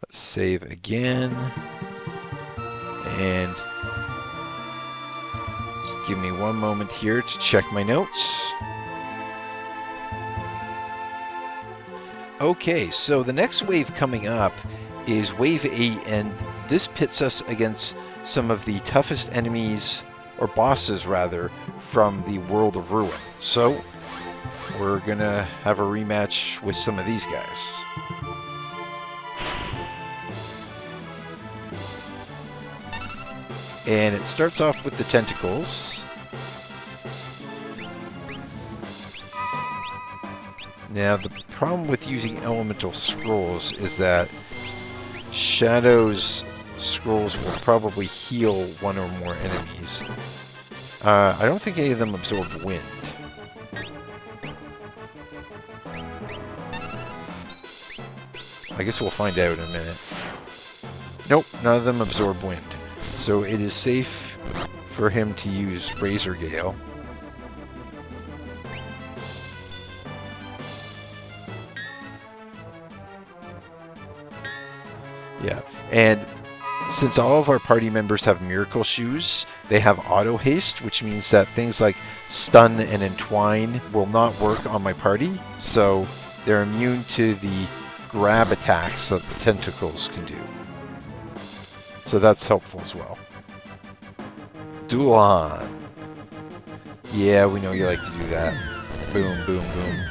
Let's save again. And just give me one moment here to check my notes. Okay, so the next wave coming up is Wave 8, and this pits us against some of the toughest enemies, or bosses rather, from the World of Ruin. So, we're gonna have a rematch with some of these guys. And it starts off with the tentacles. Now, the problem with using elemental scrolls is that Shadow's scrolls will probably heal one or more enemies. I don't think any of them absorb wind. I guess we'll find out in a minute. Nope, none of them absorb wind. So it is safe for him to use Razor Gale. Yeah, and since all of our party members have miracle shoes, they have auto haste, which means that things like stun and entwine will not work on my party, so they're immune to the grab attacks that the tentacles can do. So that's helpful as well. Dulan. Yeah, we know you like to do that. Boom, boom, boom.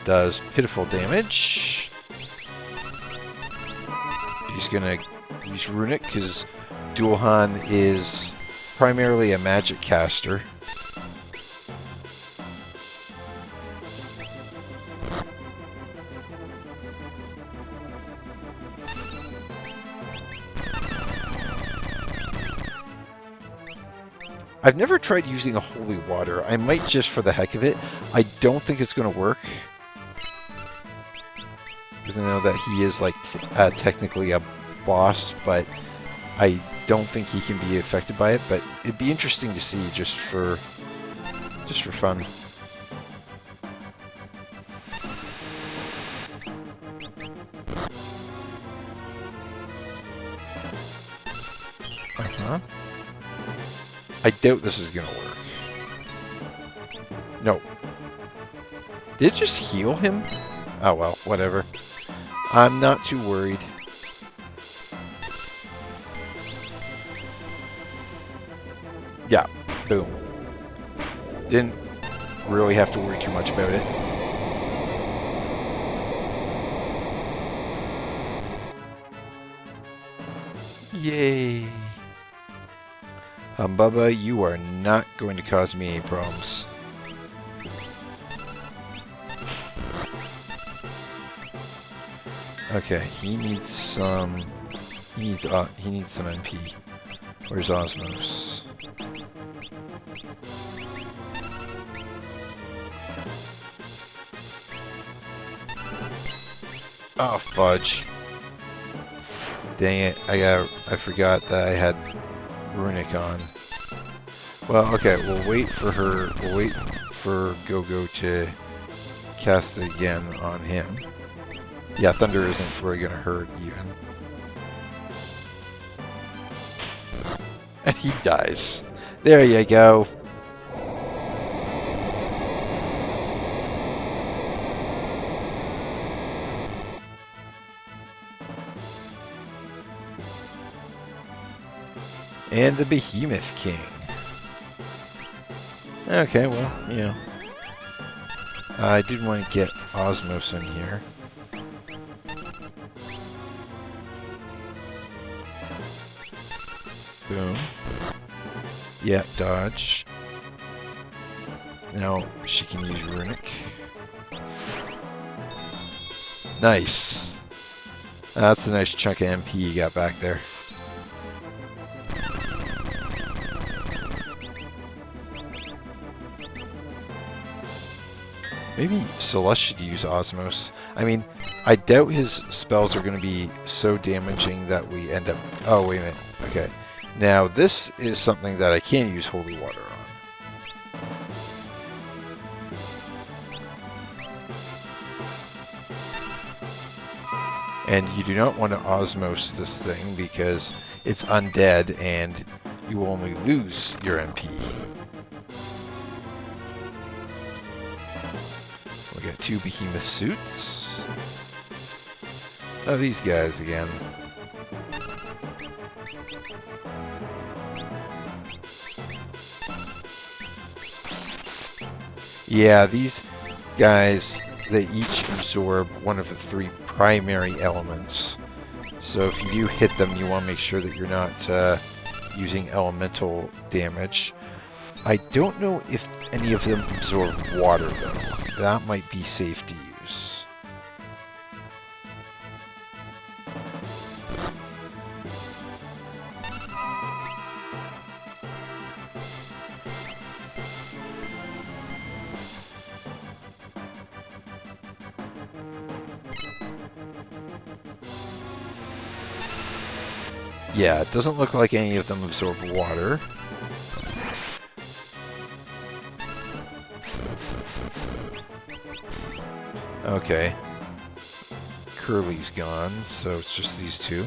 Does pitiful damage. He's gonna use Runic because Dulan is primarily a magic caster. I've never tried using a holy water. I might just for the heck of it. I don't think it's going to work. Because I know that he is like technically a boss, but I don't think he can be affected by it. But it'd be interesting to see just for fun. Uh-huh. I doubt this is going to work. No. Did it just heal him? Oh well, whatever. I'm not too worried. Yeah, boom. Didn't really have to worry too much about it. Yay! Humbubba, you are not going to cause me any problems. Okay, he needs some MP. Where's Osmos? Oh fudge. Dang it, I forgot that I had Runic on. Well, okay, we'll wait for Go-Go to cast it again on him. Yeah, Thunder isn't really gonna hurt even. And he dies. There you go. And the Behemoth King. Okay, well, you know. I did want to get Osmos in here. Boom. Yep, dodge. Now she can use Runic. Nice. That's a nice chunk of MP you got back there. Maybe Celeste should use Osmos. I mean, I doubt his spells are going to be so damaging that we end up... Oh, wait a minute. Okay. Now, this is something that I can use Holy Water on. And you do not want to osmose this thing because it's undead and you will only lose your MP. We got 2 behemoth suits. Oh, these guys again. Yeah, these guys, they each absorb one of the 3 primary elements. So if you do hit them, you want to make sure that you're not using elemental damage. I don't know if any of them absorb water, though. That might be safe to use. Yeah, it doesn't look like any of them absorb water. Okay. Curly's gone, so it's just these 2.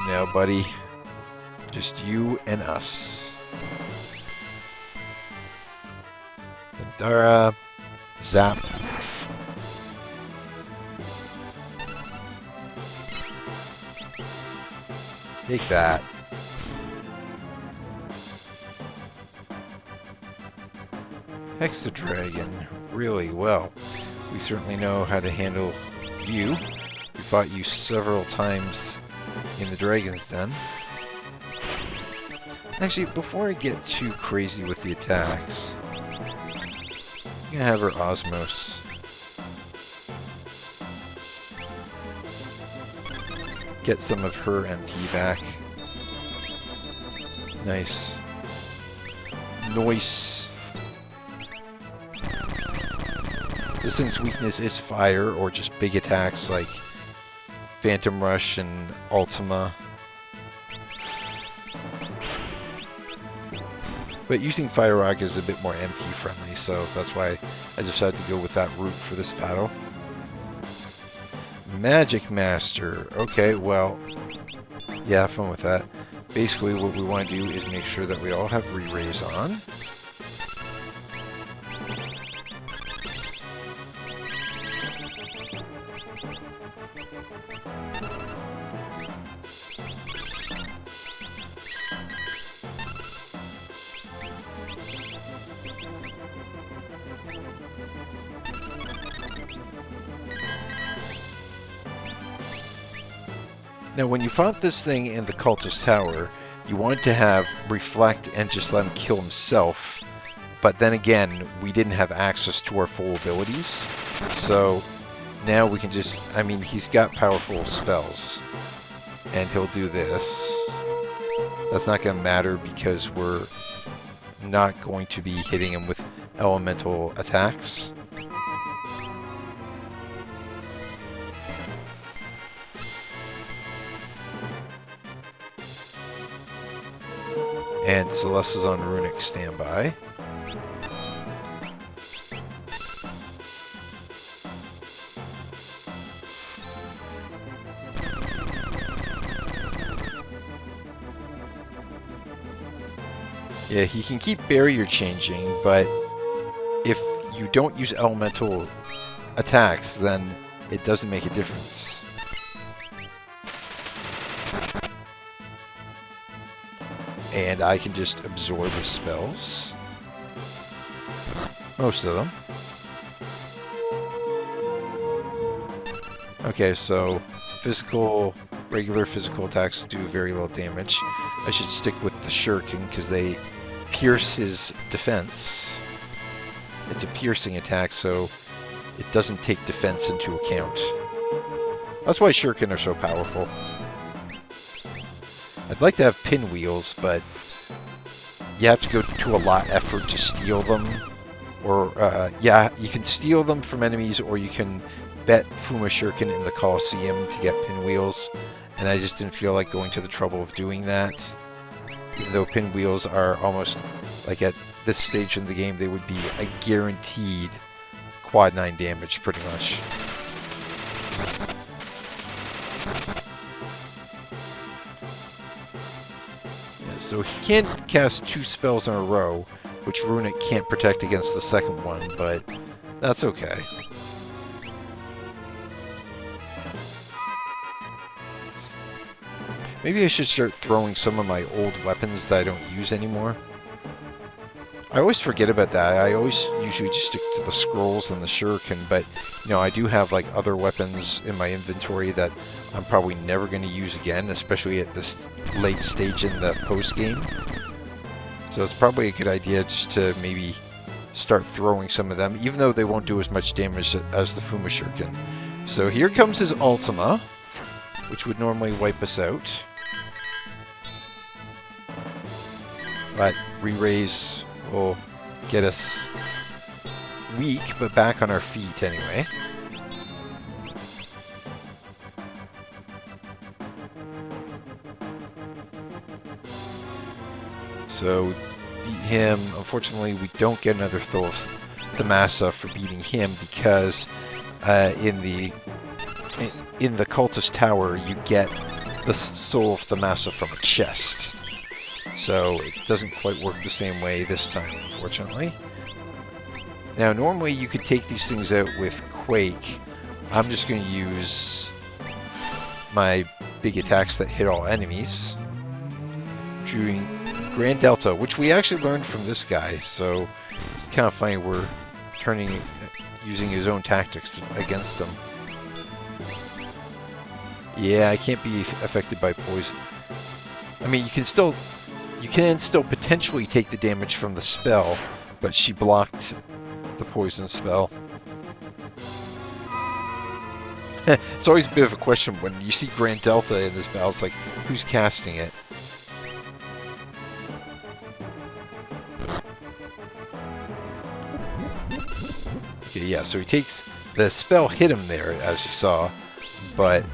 No, buddy. Just you and us. Dara, zap. Take that. Hex the dragon really well. We certainly know how to handle you. We fought you several times in the Dragon's Den. Actually, before I get too crazy with the attacks, I'm gonna have her osmose. Get some of her MP back. Nice. Nice. This thing's weakness is fire, or just big attacks like Phantom Rush and Ultima. But using Fire Rock is a bit more MP friendly, so that's why I decided to go with that route for this battle. Magic Master. Okay, well, yeah, have fun with that. Basically, what we want to do is make sure that we all have re-raise on. Now, when you fought this thing in the Cultist Tower, you wanted to have Reflect and just let him kill himself. But then again, we didn't have access to our full abilities. So now we can just... I mean, he's got powerful spells. And he'll do this. That's not going to matter because we're not going to be hitting him with elemental attacks. And Celeste is on Runic standby. Yeah, he can keep barrier changing, but if you don't use elemental attacks, then it doesn't make a difference. And I can just absorb his spells. Most of them. Okay, so regular physical attacks do very little damage. I should stick with the Shuriken because they pierce his defense. It's a piercing attack, so it doesn't take defense into account. That's why Shuriken are so powerful. I'd like to have pinwheels, but you have to go to a lot of effort to steal them. Or, yeah, you can steal them from enemies, or you can bet Fuma Shuriken in the Colosseum to get pinwheels. and I just didn't feel like going to the trouble of doing that. Even though pinwheels are almost, like at this stage in the game, they would be a guaranteed quad 9 damage, pretty much. Yeah, so he can't cast 2 spells in a row, which Runic can't protect against the second one, but that's okay. Maybe I should start throwing some of my old weapons that I don't use anymore. I always forget about that. I always usually just stick to the scrolls and the shuriken, but you know, I do have like other weapons in my inventory that I'm probably never going to use again, especially at this late stage in the post game. So it's probably a good idea just to maybe start throwing some of them, even though they won't do as much damage as the Fuma Shuriken. So here comes his Ultima, which would normally wipe us out. But re-raise will get us weak, but back on our feet anyway. So we beat him. Unfortunately, we don't get another Throw of Thamasa for beating him because in the Cultist Tower you get the Soul of Thamasa from a chest. So it doesn't quite work the same way this time, unfortunately. Now, normally you could take these things out with Quake. I'm just going to use my big attacks that hit all enemies. Doing Grand Delta, which we actually learned from this guy, so it's kind of funny we're using his own tactics against him. Yeah, I can't be affected by poison. I mean, you can still potentially take the damage from the spell, but she blocked the poison spell. It's always a bit of a question when you see Grand Delta in this battle. It's like, who's casting it? Okay, yeah, so he takes... The spell hit him there, as you saw, but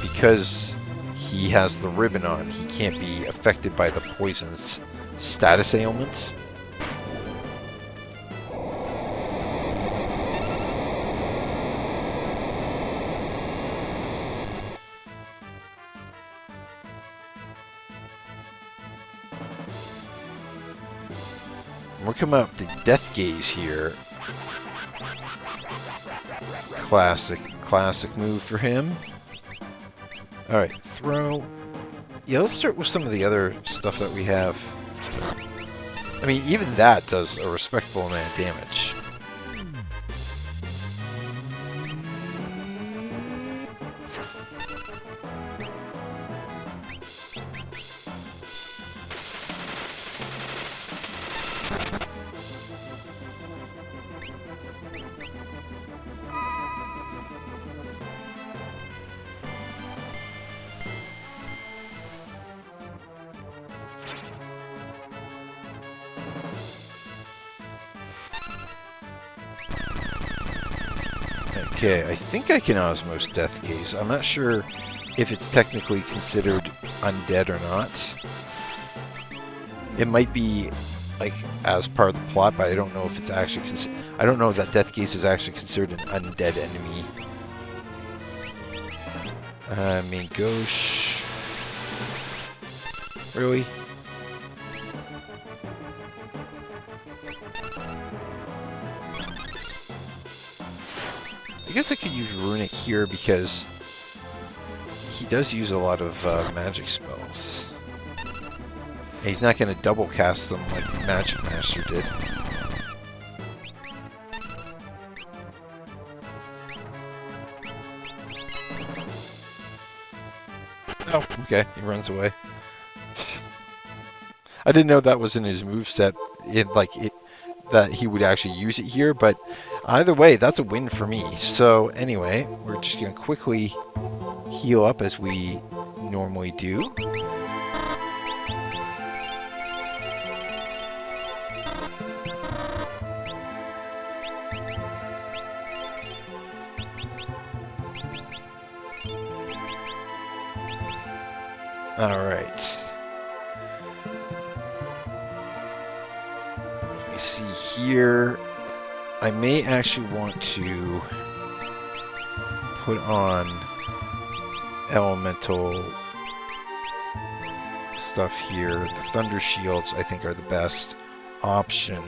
because he has the ribbon on, he can't be affected by the poison's status ailment. We're coming up to Death Gaze here. Classic move for him. Alright, throw. Yeah, let's start with some of the other stuff that we have. I mean, even that does a respectable amount of damage. Okay, I think I can osmose Death Gaze. I'm not sure if it's technically considered undead or not. It might be like as part of the plot, but I don't know if it's actually I don't know that Death Gaze is actually considered an undead enemy. Main gauche. Really? I guess I could use Runic here because he does use a lot of magic spells. And he's not going to double cast them like Magic Master did. Oh, okay, he runs away. I didn't know that was in his moveset, that he would actually use it here, but either way, that's a win for me. So anyway, we're just going to quickly heal up as we normally do. Alright. Let me see here. I may actually want to put on elemental stuff here. The Thunder Shields, I think, are the best option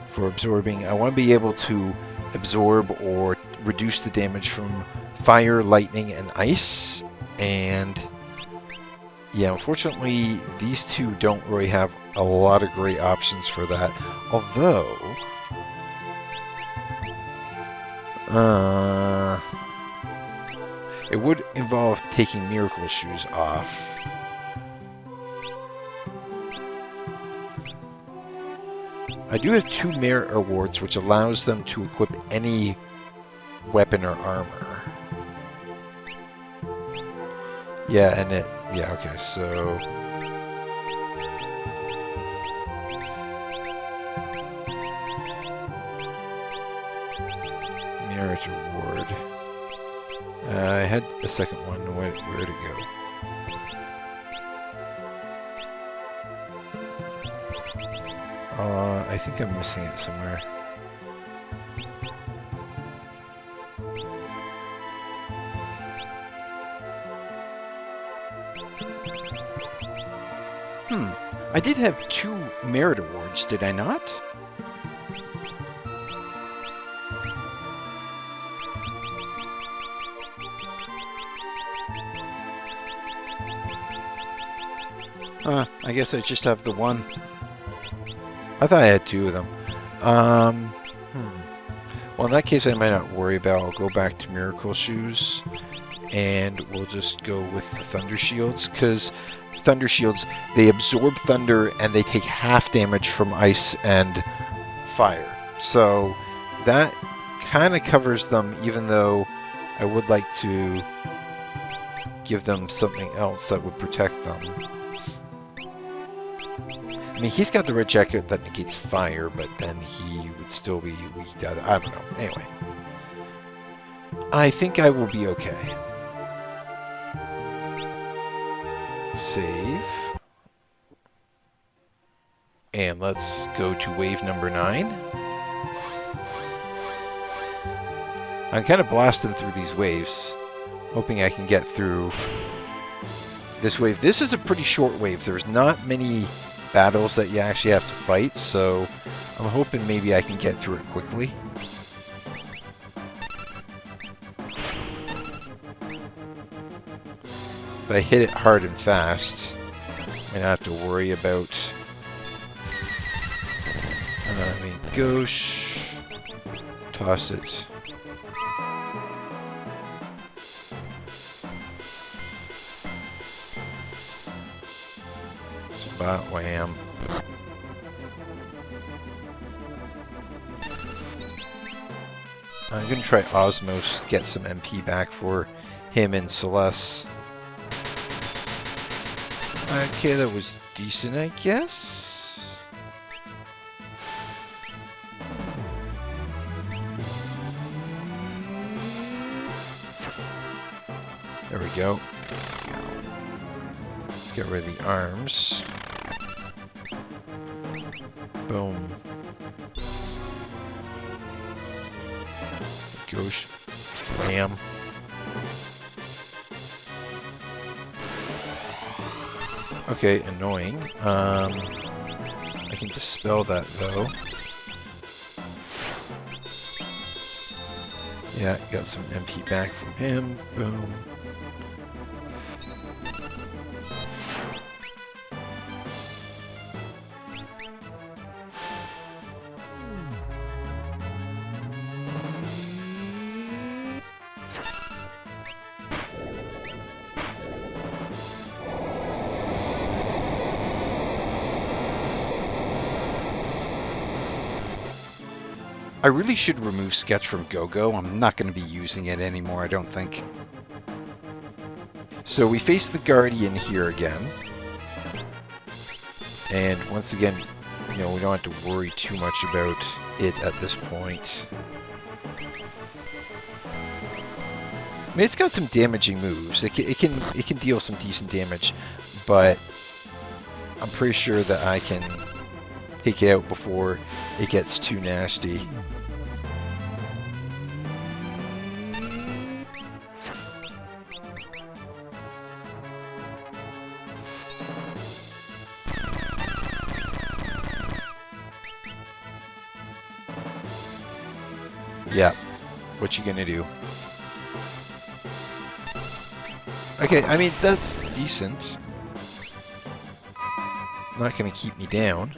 for absorbing. I want to be able to absorb or reduce the damage from fire, lightning, and ice. And yeah, unfortunately, these two don't really have a lot of great options for that. Although, it would involve taking Miracle Shoes off. I do have 2 merit awards, which allows them to equip any weapon or armor. Yeah, and yeah, okay, so... Merit award. I had a second one. Where'd it go? I think I'm missing it somewhere. I did have 2 merit awards, did I not? I guess I just have the one. I thought I had 2 of them. Well, in that case, I might not worry about it. I'll go back to Miracle Shoes, and we'll just go with the Thunder Shields, because Thunder Shields, they absorb thunder, and they take half damage from ice and fire. So that kind of covers them, even though I would like to give them something else that would protect them. I mean, he's got the red jacket that negates fire, but then he would still be weak. I don't know. Anyway. I think I will be okay. Save. And let's go to wave number 9. I'm kind of blasting through these waves, hoping I can get through this wave. This is a pretty short wave. There's not many battles that you actually have to fight, so I'm hoping maybe I can get through it quickly. If I hit it hard and fast, I don't have to worry about... Gauche. Toss it. Spot wham. I'm going to try Osmos, get some MP back for him and Celeste. Okay, that was decent, I guess. There we go. Get rid of the arms. Boom. Gosh. Bam. Okay, annoying. I can dispel that though. Yeah, got some MP back from him. Boom. I really should remove Sketch from GoGo. I'm not going to be using it anymore, I don't think. So we face the Guardian here again. And once again, you know, we don't have to worry too much about it at this point. I mean, it's got some damaging moves. It can deal some decent damage, but I'm pretty sure that I can take it out before it gets too nasty. Yeah, what you gonna do? Okay, I mean, that's decent. Not gonna keep me down.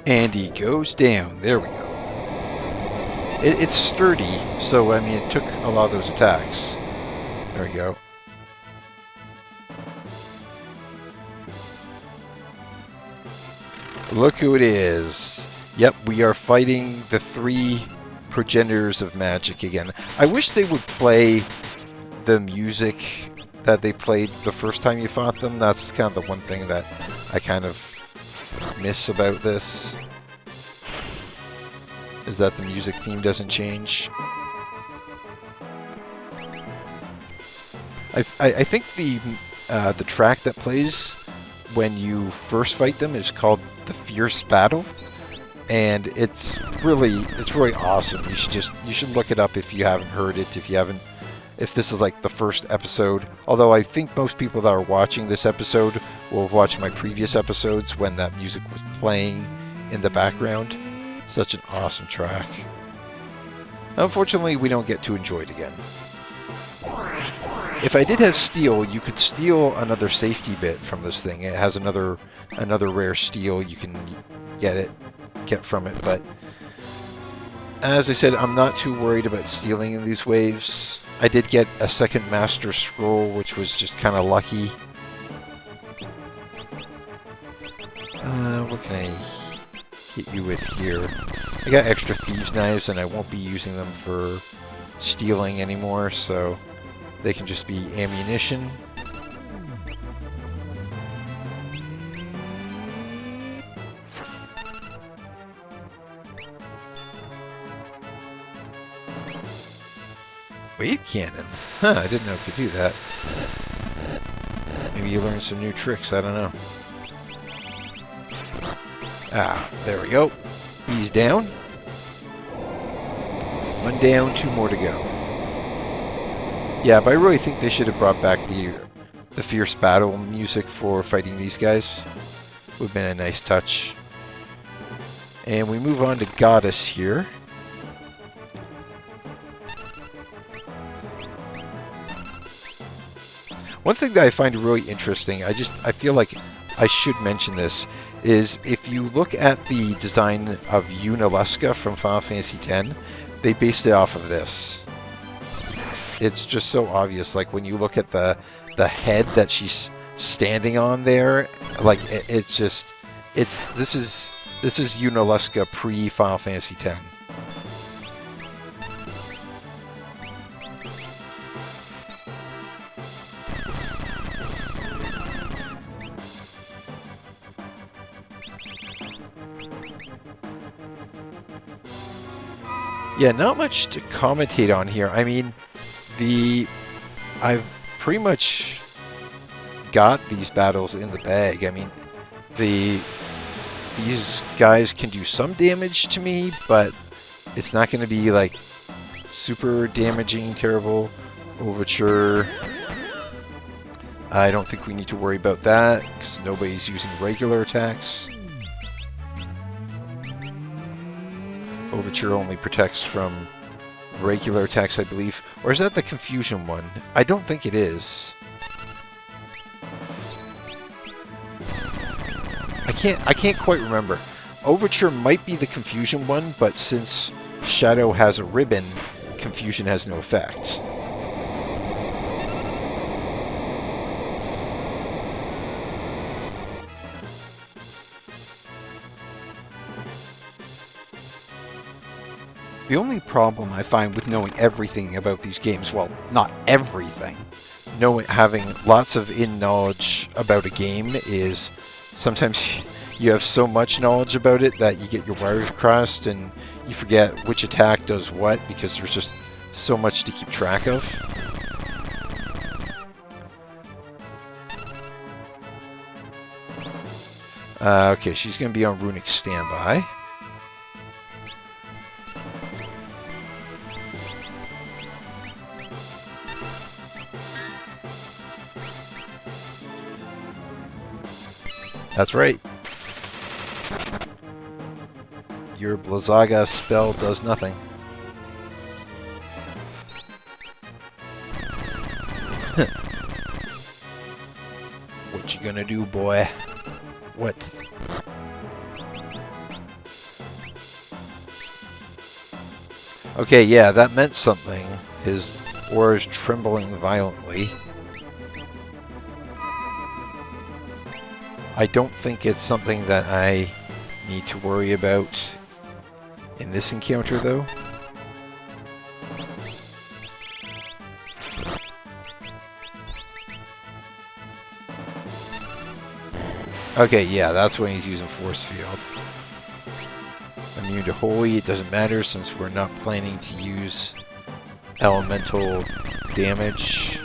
And he goes down. There we go. It's sturdy, so I mean, it took a lot of those attacks. There we go. Look who it is. Yep, we are fighting the 3 progenitors of magic again. I wish they would play the music that they played the first time you fought them. That's kind of the one thing that I kind of miss about this, is that the music theme doesn't change. I think the track that plays when you first fight them is called the Fierce Battle, and it's really awesome. You should look it up if you haven't heard it, if this is like the first episode. Although I think most people that are watching this episode will have watched my previous episodes when that music was playing in the background. Such an awesome track. Unfortunately, we don't get to enjoy it again. If I did have steel, you could steal another safety bit from this thing. It has another rare steel you can get from it, but as I said, I'm not too worried about stealing in these waves. I did get a second Master Scroll, which was just kind of lucky. What can I hit you with here? I got extra Thieves' Knives, and I won't be using them for stealing anymore, so they can just be ammunition. Wave Cannon. Huh, I didn't know it could do that. Maybe you learned some new tricks, I don't know. Ah, there we go. He's down. 1 down, 2 more to go. Yeah, but I really think they should have brought back the Fierce Battle music for fighting these guys. Would have been a nice touch. And we move on to Goddess here. One thing that I find really interesting, I feel like I should mention this, is if you look at the design of Yunalesca from Final Fantasy X, they based it off of this. It's just so obvious, like when you look at the head that she's standing on there, like this is Yunalesca pre Final Fantasy X. Yeah, not much to commentate on here. I mean, I've pretty much got these battles in the bag. I mean, these guys can do some damage to me, but it's not going to be like super damaging, terrible. Overture. I don't think we need to worry about that because nobody's using regular attacks. Overture only protects from regular attacks, I believe. Or is that the Confusion one? I don't think it is. I can't quite remember. Overture might be the Confusion one, but since Shadow has a ribbon, Confusion has no effect. The only problem I find with knowing everything about these games, well, not everything, having lots of knowledge about a game is sometimes you have so much knowledge about it that you get your wires crossed and you forget which attack does what because there's just so much to keep track of. Okay, she's going to be on runic standby. That's right. Your Blizzaga spell does nothing. What you gonna do, boy? What? Okay, yeah, that meant something. His aura is trembling violently. I don't think it's something that I need to worry about in this encounter, though. Okay, yeah, that's when he's using Force Field. Immune to Holy, it doesn't matter since we're not planning to use elemental damage.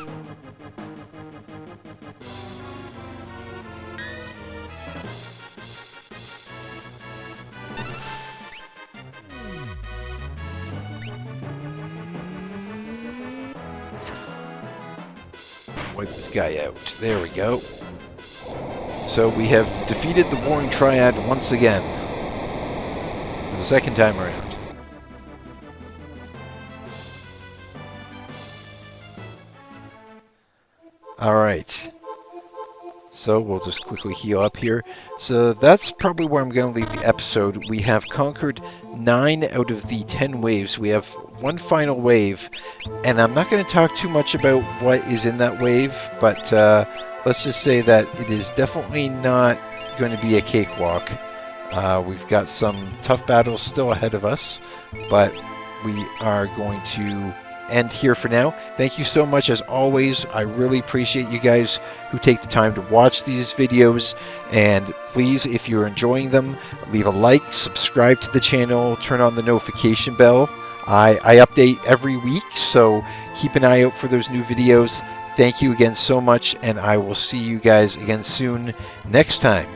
Wipe this guy out. There we go. So we have defeated the Warring Triad once again. For the second time around. Alright. So we'll just quickly heal up here. So that's probably where I'm going to leave the episode. We have conquered 9 out of the 10 waves. We have one final wave. And I'm not going to talk too much about what is in that wave. But let's just say that it is definitely not going to be a cakewalk. We've got some tough battles still ahead of us. But we are going to end here for now. Thank you so much as always. I really appreciate you guys who take the time to watch these videos, and please, if you're enjoying them, leave a like, subscribe to the channel, turn on the notification bell. I update every week, so keep an eye out for those new videos. Thank you again so much, and I will see you guys again soon next time.